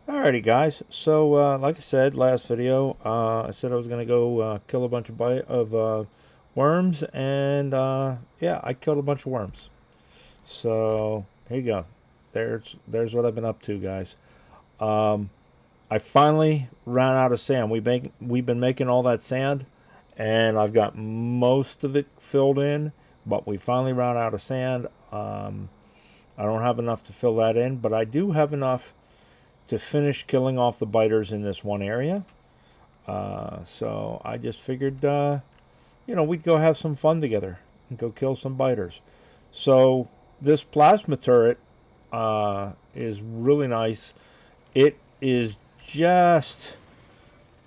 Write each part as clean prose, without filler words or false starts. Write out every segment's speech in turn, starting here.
Alrighty guys, so like I said last video, I said I was going to go kill a bunch of worms, and yeah, I killed a bunch of worms. So here you go. There's what I've been up to, guys. I finally ran out of sand. We've been making all that sand, and I've got most of it filled in, but we finally ran out of sand. I don't have enough to fill that in, but I do have enough to finish killing off the biters in this one area. So I just figured, we'd go have some fun together and go kill some biters. So this plasma turret is really nice. It is just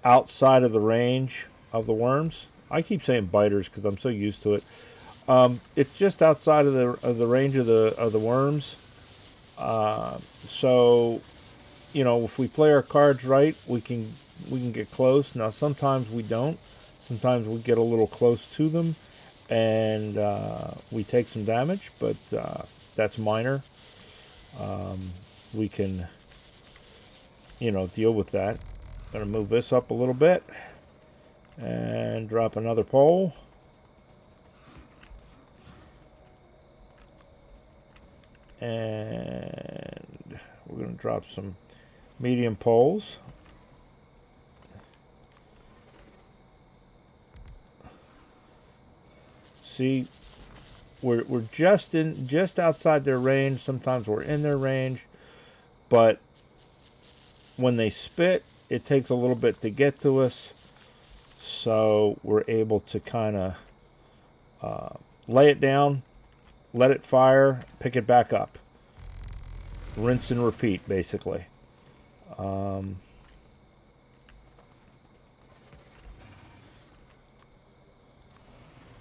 outside of the range of the worms. I keep saying biters because I'm so used to it. It's just outside of the range of the worms. So if we play our cards right, we can get close. Now sometimes we don't. Sometimes we get a little close to them, and we take some damage, but that's minor. We can, deal with that. Gonna move this up a little bit and drop another pole. And we're gonna drop some medium poles. See, we're just outside their range. Sometimes we're in their range, but when they spit, it takes a little bit to get to us. So we're able to kind of lay it down, let it fire, pick it back up, rinse and repeat, basically.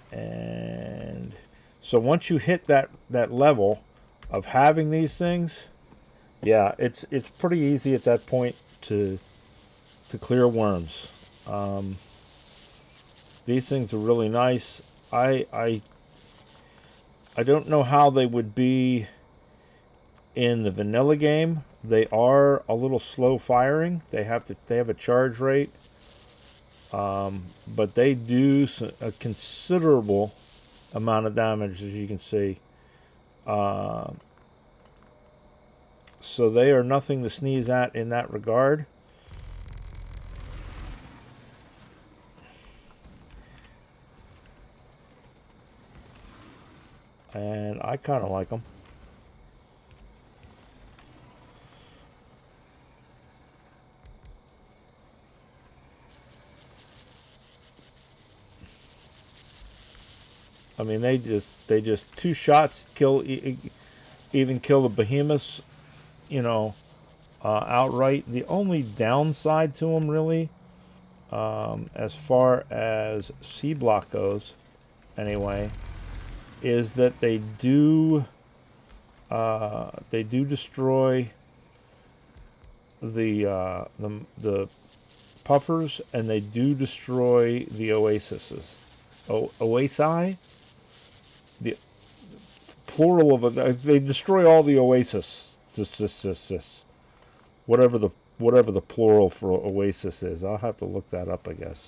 And so once you hit that level of having these things, yeah, it's pretty easy at that point to clear worms. These things are really nice. I don't know how they would be in the vanilla game. They are a little slow firing. They have a charge rate, but they do a considerable amount of damage, as you can see. So they are nothing to sneeze at in that regard. And I kind of like them. I mean, they just two shots kill, even kill the behemoths, outright. The only downside to them, really, as far as Seablock goes, anyway, is that they do destroy the puffers, and they do destroy the oases. Oasi? The plural of it. They destroy all the oasis. Whatever the plural for oasis is. I'll have to look that up, I guess.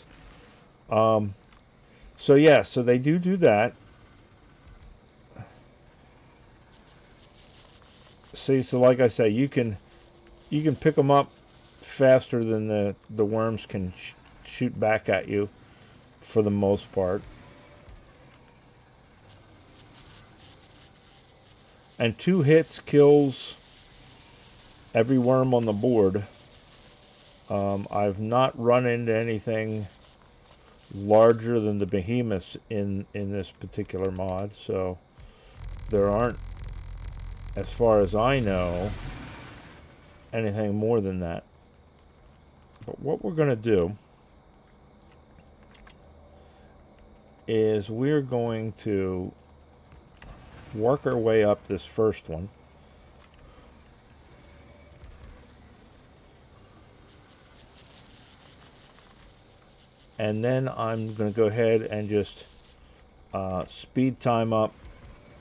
So yeah, so they do that. See, so like I say, you can pick them up faster than the worms can shoot back at you, for the most part. And 2 hits kills every worm on the board. I've not run into anything larger than the behemoths in this particular mod, so there aren't, as far as I know, anything more than that. But what we're going to do is we're going to work our way up this first one. And then I'm going to go ahead and just speed time up,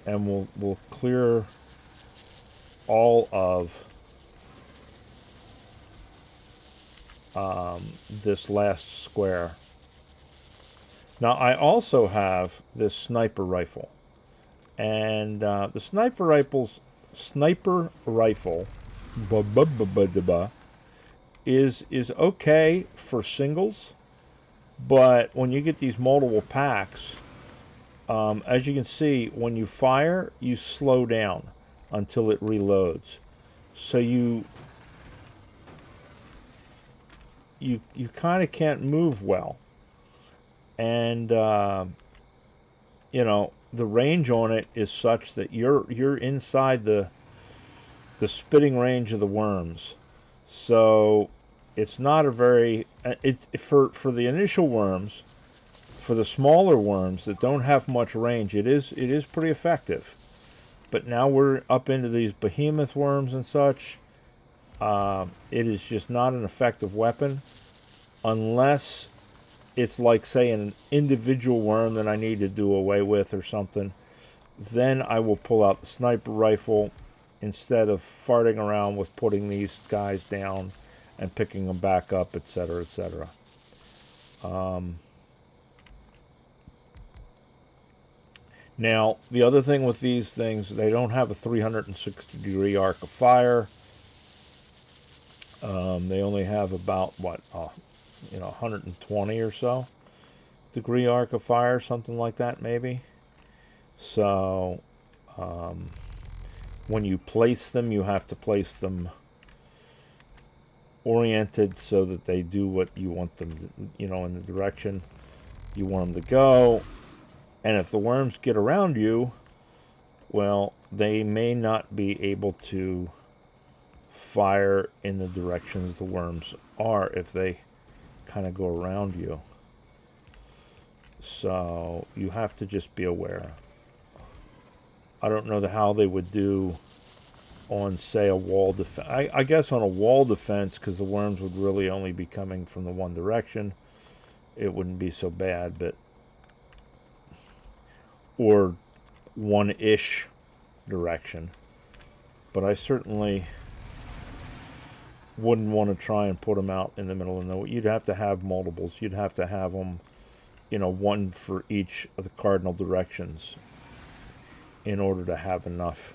and we'll clear all of this last square. Now I also have this sniper rifle, and the sniper rifle is okay for singles, but when you get these multiple packs, as you can see, when you fire, you slow down until it reloads. So you kind of can't move well, and you know, the range on it is such that you're inside the spitting range of the worms. So it's not a very for the initial worms, for the smaller worms that don't have much range, it is pretty effective. But now we're up into these behemoth worms and such. It is just not an effective weapon unless it's like, say, an individual worm that I need to do away with or something. Then I will pull out the sniper rifle instead of farting around with putting these guys down and picking them back up, etc., etc. Now, the other thing with these things, they don't have a 360-degree arc of fire. They only have about, what, 120 or so degree arc of fire, something like that, maybe. So, when you place them, you have to place them oriented so that they do what you want them to, in the direction you want them to go. And if the worms get around you, well, they may not be able to fire in the directions the worms are if they kind of go around you. So you have to just be aware. I don't know how they would do on, say, a wall defense. I guess on a wall defense, because the worms would really only be coming from the one direction, it wouldn't be so bad, but or one-ish direction. But I certainly wouldn't want to try and put them out in the middle of nowhere. You'd have to have multiples. You'd have to have them, one for each of the cardinal directions in order to have enough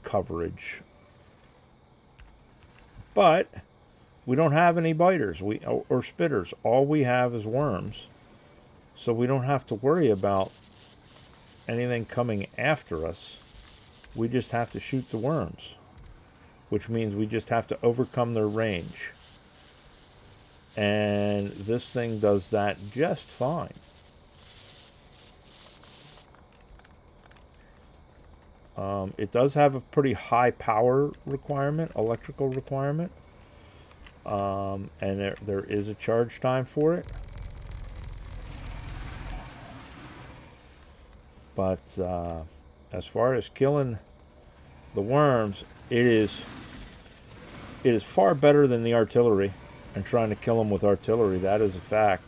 coverage. But we don't have any biters or spitters. All we have is worms. So we don't have to worry about anything coming after us. We just have to shoot the worms, which means we just have to overcome their range. And this thing does that just fine. It does have a pretty high power requirement, electrical requirement, and there is a charge time for it. But as far as killing the worms, it is far better than the artillery, and trying to kill them with artillery. That is a fact.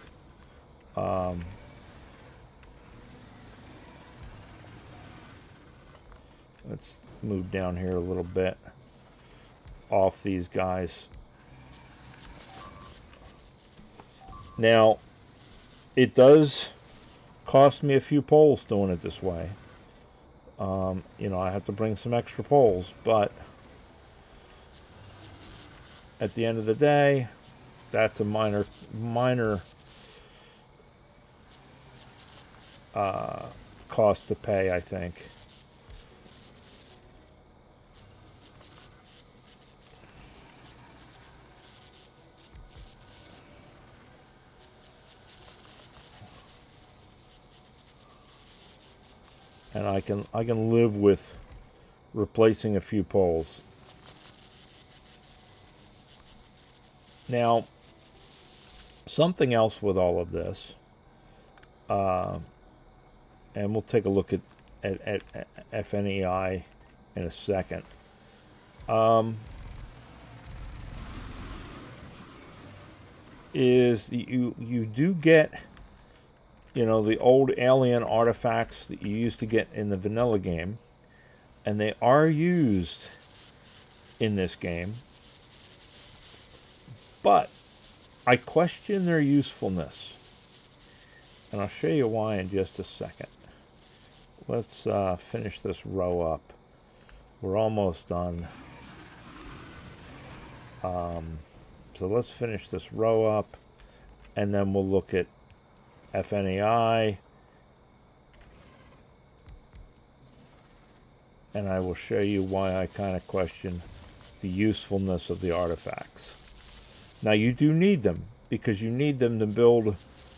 Let's move down here a little bit off these guys. Now, it does cost me a few poles doing it this way. I have to bring some extra poles, but at the end of the day, that's a minor cost to pay, I think. And I can live with replacing a few poles. Now, something else with all of this, and we'll take a look at FNEI in a second. Is you do get, the old alien artifacts that you used to get in the vanilla game, and they are used in this game, but I question their usefulness. And I'll show you why in just a second. Let's finish this row up. We're almost done. So let's finish this row up, and then we'll look at FNEI, and I will show you why I kind of question the usefulness of the artifacts. Now, you do need them, because you need them to build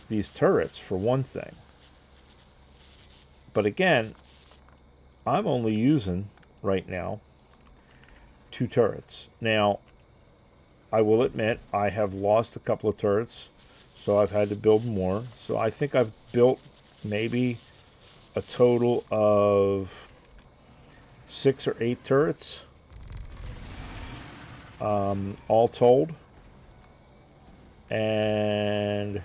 these turrets, for one thing. But again, I'm only using, right now, 2 turrets. Now, I will admit, I have lost a couple of turrets, so I've had to build more. So I think I've built maybe a total of 6 or 8 turrets, all told. And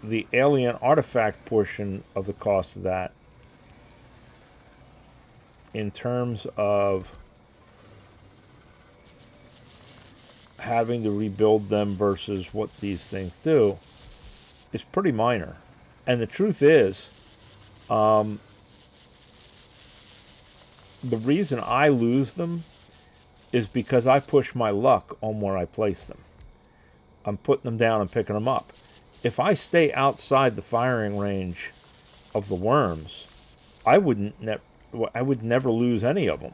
the alien artifact portion of the cost of that, in terms of having to rebuild them versus what these things do, is pretty minor. And the truth is, the reason I lose them is because I push my luck on where I place them. I'm putting them down and picking them up. If I stay outside the firing range of the worms, I would never lose any of them.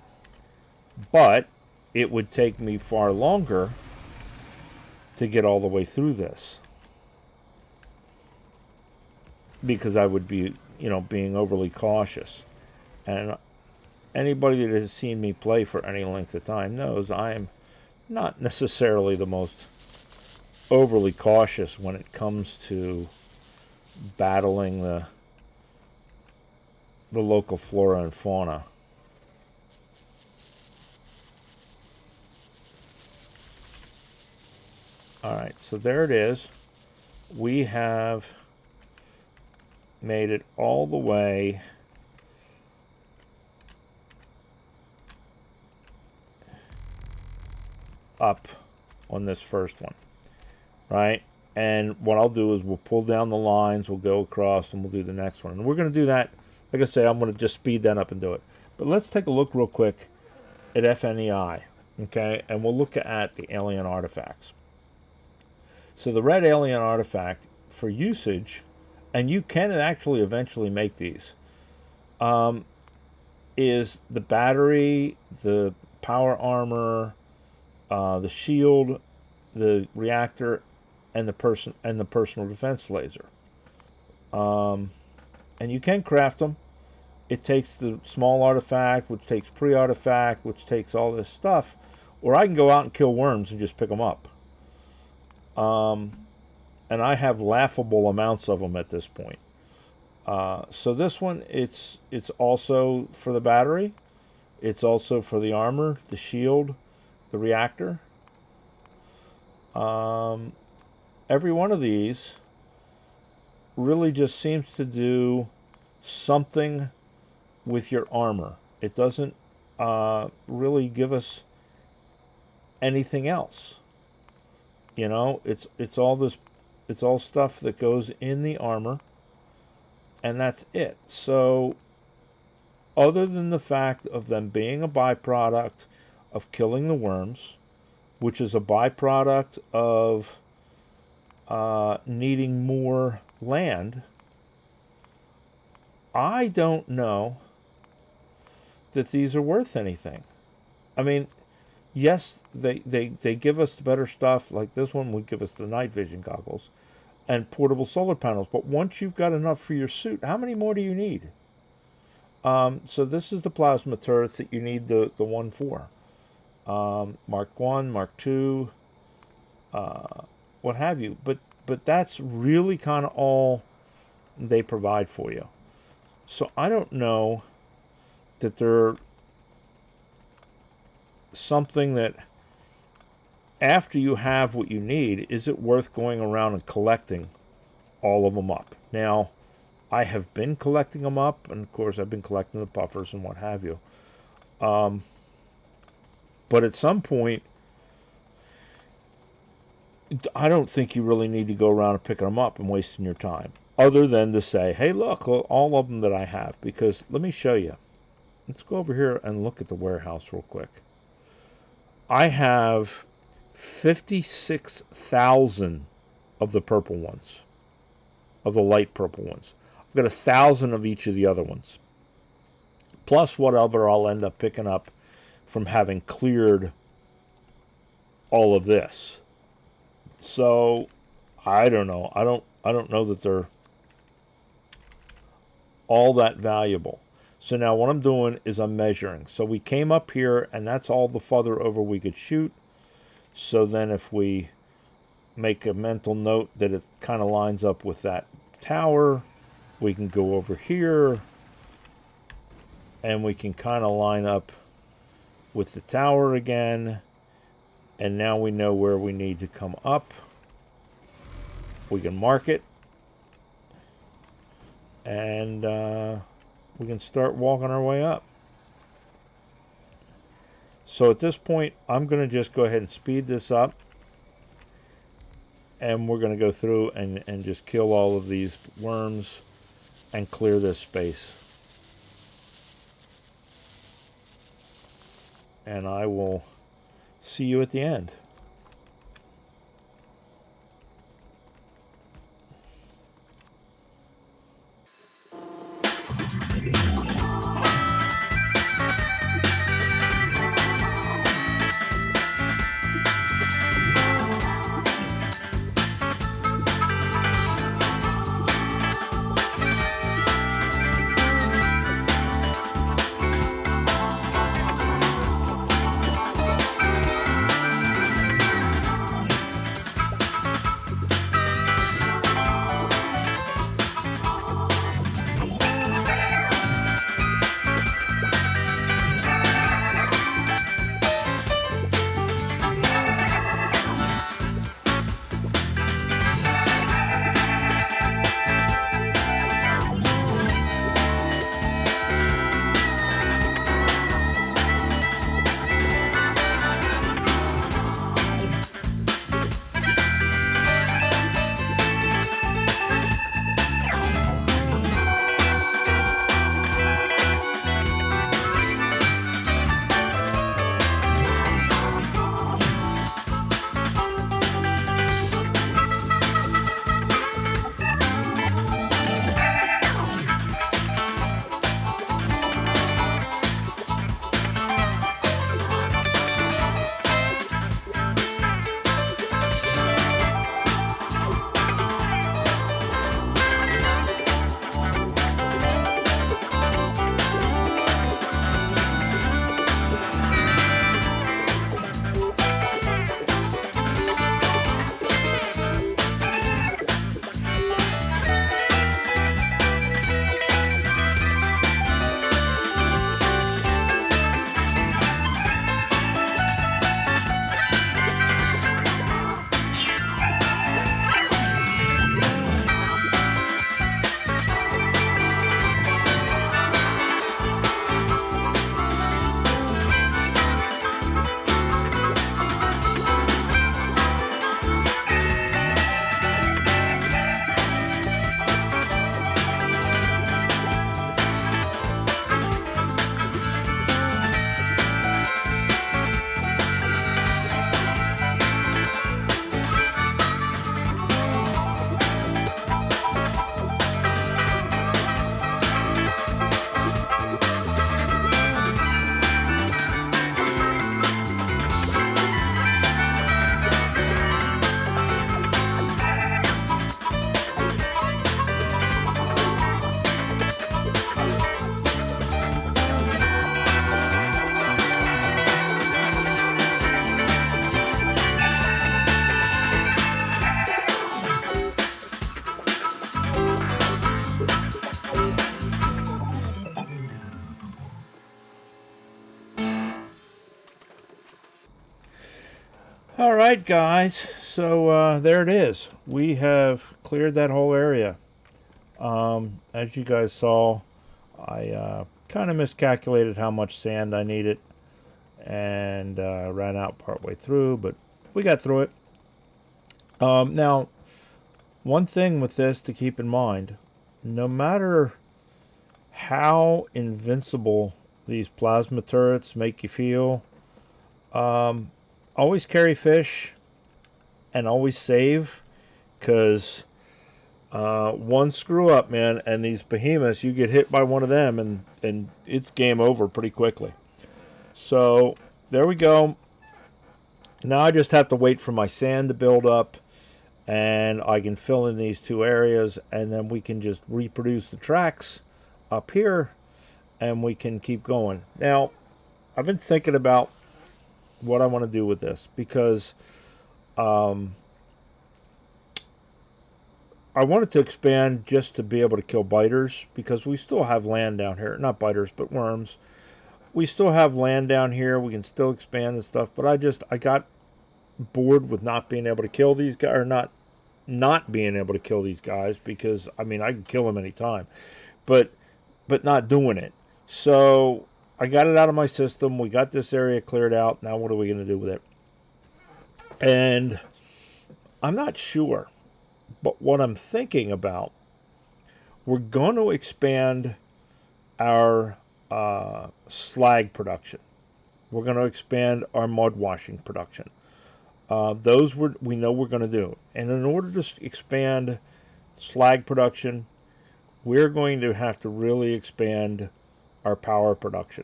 But it would take me far longer to get all the way through this, because I would be, being overly cautious. And anybody that has seen me play for any length of time knows I am not necessarily the most overly cautious when it comes to battling the local flora and fauna. Alright, so there it is. We have made it all the way up on this first one, right? And what I'll do is we'll pull down the lines, we'll go across, and we'll do the next one. And we're going to do that, like I say, I'm going to just speed that up and do it. But let's take a look real quick at FNEI, okay? And we'll look at the alien artifacts. So the red alien artifact for usage, and you can actually eventually make these, is the battery, the power armor, the shield, the reactor, and the personal defense laser. And you can craft them. It takes the small artifact, which takes pre-artifact, which takes all this stuff, or I can go out and kill worms and just pick them up. And I have laughable amounts of them at this point. So this one, it's also for the battery. It's also for the armor, the shield, the reactor. Every one of these really just seems to do something with your armor. It doesn't really give us anything else. It's all stuff that goes in the armor, and that's it. So other than the fact of them being a byproduct of killing the worms, which is a byproduct of needing more land, I don't know that these are worth anything. I mean, yes, they give us the better stuff, like this one would give us the night vision goggles and portable solar panels. But once you've got enough for your suit, how many more do you need? So this is the plasma turrets that you need the one for. Mark 1, Mark 2, what have you. But that's really kind of all they provide for you. So I don't know that they're something that, after you have what you need, is it worth going around and collecting all of them up? Now, I have been collecting them up, and of course I've been collecting the puffers and what have you. But at some point, I don't think you really need to go around and picking them up and wasting your time, other than to say, hey, look, all of them that I have. Because let me show you. Let's go over here and look at the warehouse real quick. I have 56,000 of the purple ones, of the light purple ones. I've got 1,000 of each of the other ones, plus whatever I'll end up picking up from having cleared all of this. So I don't know. I don't know that they're all that valuable. So now what I'm doing is I'm measuring. So we came up here, and that's all the farther over we could shoot. So then if we make a mental note that it kind of lines up with that tower, we can go over here, and we can kind of line up with the tower again. And now we know where we need to come up. We can mark it. And we can start walking our way up. So at this point, I'm going to just go ahead and speed this up. And we're going to go through and just kill all of these worms and clear this space. And I will see you at the end. All right, guys. So there it is. We have cleared that whole area. As you guys saw, I kind of miscalculated how much sand I needed and ran out partway through, but we got through it. Now, one thing with this to keep in mind, no matter how invincible these plasma turrets make you feel, always carry fish and always save, because one screw up, man, and these behemoths, you get hit by one of them and it's game over pretty quickly. So there we go. Now I just have to wait for my sand to build up, and I can fill in these two areas, and then we can just reproduce the tracks up here, and we can keep going. Now, I've been thinking about what I want to do with this, because I wanted to expand just to be able to kill biters, because we still have land down here. Not biters, but worms. We still have land down here. We can still expand and stuff, but I got bored with not being able to kill these guys, or not being able to kill these guys, because I mean I can kill them anytime, but not doing it. So I got it out of my system. We got this area cleared out. Now what are we going to do with it? And I'm not sure, but what I'm thinking about, we're going to expand our slag production. We're going to expand our mud washing production. Those we know we're going to do. And in order to expand slag production, we're going to have to really expand our power production.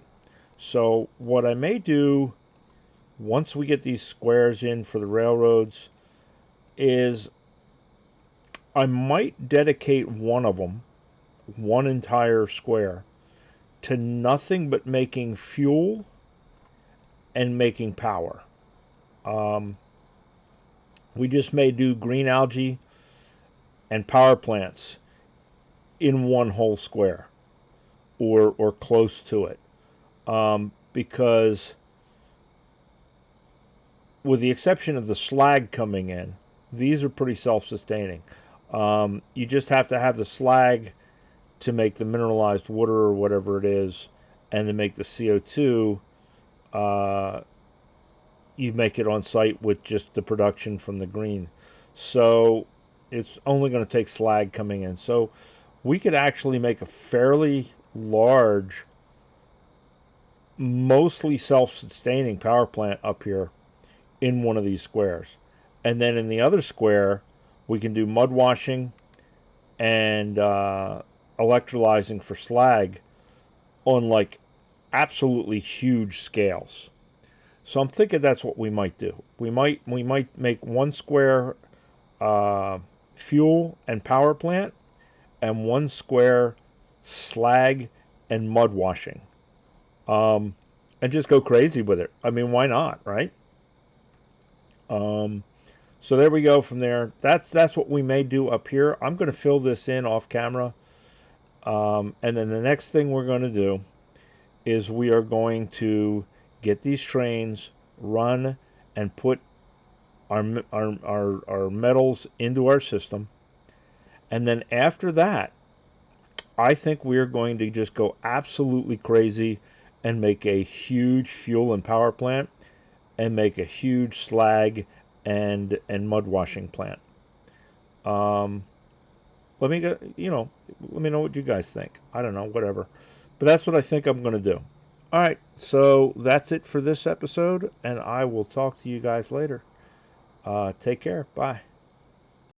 So what I may do, once we get these squares in for the railroads, is I might dedicate one of them, one entire square, to nothing but making fuel and making power. We just may do green algae and power plants in one whole square, or close to it, because with the exception of the slag coming in, these are pretty self-sustaining. You just have to have the slag to make the mineralized water or whatever it is, and to make the CO2, you make it on site with just the production from the green. So it's only going to take slag coming in. So we could actually make a fairly large, mostly self-sustaining power plant up here in one of these squares. And then in the other square, we can do mud washing and electrolyzing for slag on like absolutely huge scales. So I'm thinking that's what we might do. We might make one square fuel and power plant, and one square slag and mud washing, and just go crazy with it. I mean, why not, right? So there we go from there. That's what we may do up here. I'm going to fill this in off camera. And then the next thing we're going to do is we are going to get these trains, run, and put our metals into our system. And then after that, I think we're going to just go absolutely crazy and make a huge fuel and power plant, and make a huge slag and mud washing plant. Let me go, let me know what you guys think. I don't know, whatever. But that's what I think I'm going to do. All right, so that's it for this episode, and I will talk to you guys later. Take care. Bye.